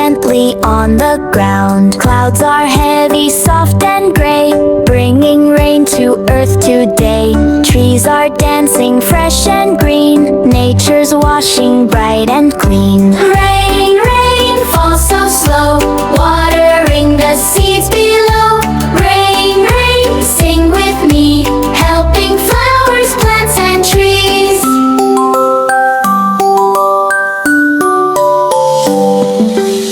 gently on the ground. Clouds are heavy, soft and gray, bringing rain to earth today. Trees are dancing fresh and green, nature's washing bright and clean. Rain, rain, falls so slow, watering the seeds below. Rain, rain, sing with me, helping flowers, plants and trees.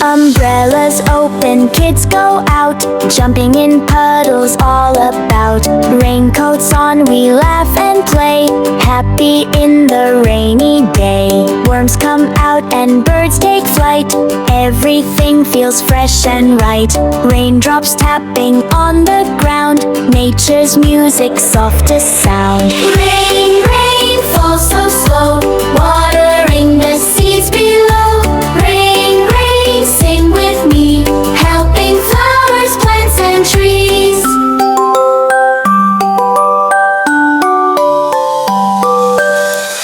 Umbrellas open, kids go out, jumping in puddles all about. Raincoats on, we laugh and play, happy in the rainy day. Worms come out and birds take flight, everything feels fresh and right. Raindrops tapping on the ground, nature's music, softest sound. Rain, rain, falls so slow, watering the seeds below. Rain, rain, sing with me, helping flowers, plants and trees.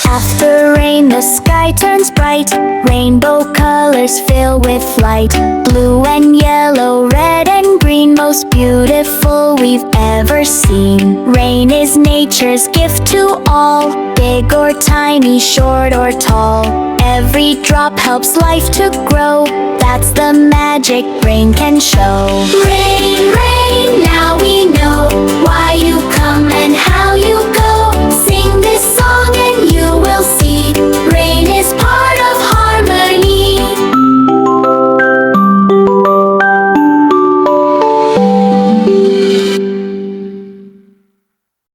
After rain, the sky turns bright, rainbow colors fill with light. Blue and yellow, red and green, most beautiful we've ever seen. Rain is nature's gift to all, big or tiny, short or tall. Every drop helps life to grow, that's the magic rain can show. Rain, rain,